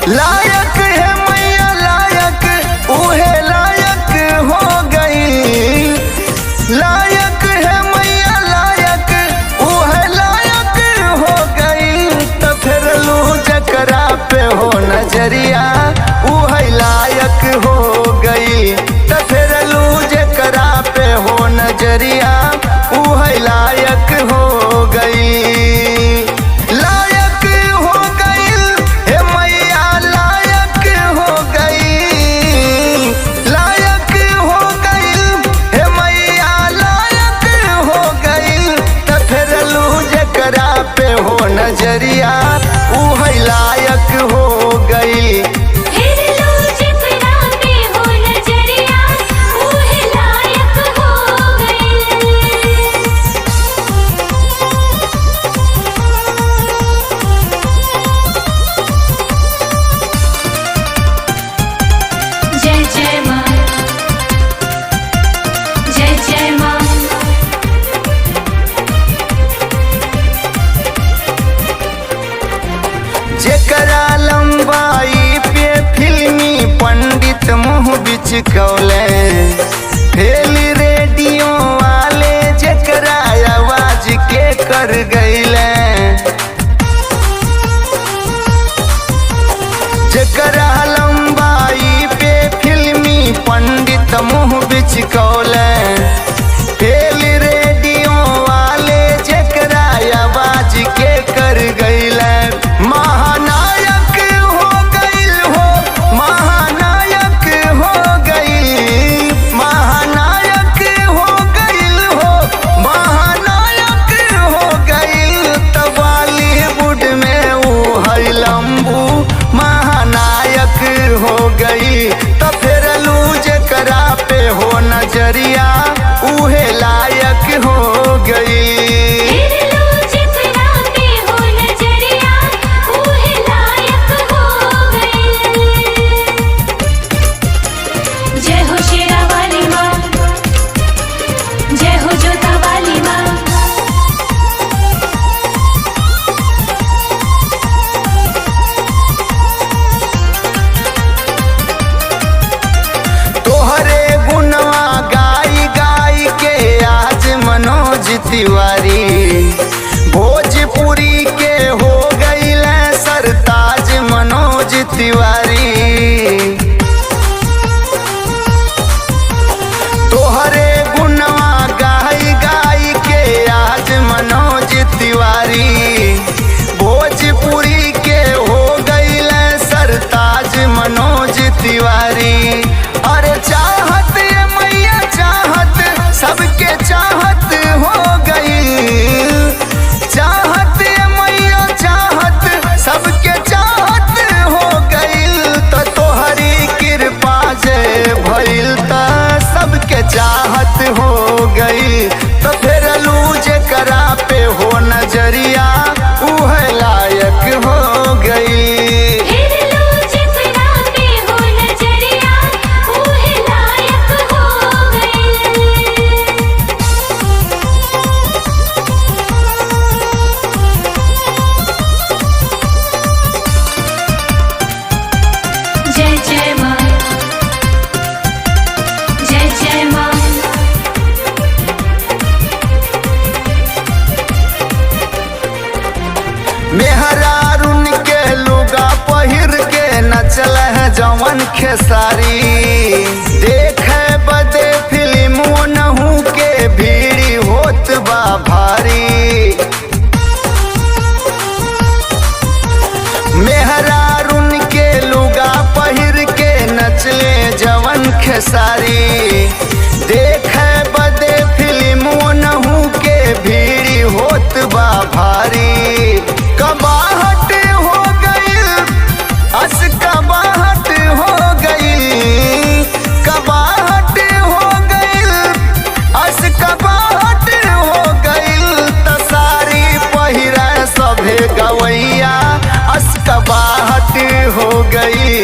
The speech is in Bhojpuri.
लायक है मैया लायक उहे लायक हो गई। लायक है मैया लायक उहे लायक हो गई। तो फिर लू जकरा पे हो नजरिया उहे लायक हो गई। तो फिर लू जकरा पे हो नजरिया उहे लायक हो गई। नजरिया उहे लायक हो गई। फिर लो जकरा पे हो नजरिया उहे लायक हो गई। जय जय माँ, जय जय माँ। जेकरा लंबाई पे फिल्मी पंडित मुँह बिचकौले। फेल रेडियो वाले जेकरा आवाज के कर गईले। जेकरा लंबाई पे फिल्मी पंडित मुँह बिचकौले। फेल रेडियो वाले जेकरा आवाज के कर गईले। महानायक हो गईल हो, महानायक हो गई। महानायक हो गईल हो, महानायक हो गईल। तो बॉलीवुड में ऊ है लंबू महानायक हो गई। तो फिर लू जकरा पे हो नजरिया उहे लायक हो गई। तिवारी भोजपुरी के हो गईले सरताज मनोज तिवारी। तोहरे गुनवा गाई गाई के आज मनोज तिवारी। भोजपुरी के हो गईले सरताज मनोज तिवारी। अरे चाहत ये मैया चाहत सबके चाहत हो गई। चाहत मैया चाहत सबके चाहत हो गई। तो तोहरी कृपा जय भइल त सबके चाहत हो गई। तो फिर लू जकरा पे हो नजरिया उहे लायक हो गई। जय जय माँ, जय जय माँ। मेहरारून के लुगा पहिर के नचल है जवन खेसारी। देखे बदे फिल्म नहू के भीड़ होत बा भारी। मेहरारून के लुगा पहिर के नचले जवन खेसारी। देखे बदे फिल्म नहू के भीड़ होत बा भारी। कबाहट हो गई अस कबाहट हो गई। कबाहट हो गई अस कबाहट हो गई। त सारी पहिरा सभे गवैया अस कबाहट हो गई।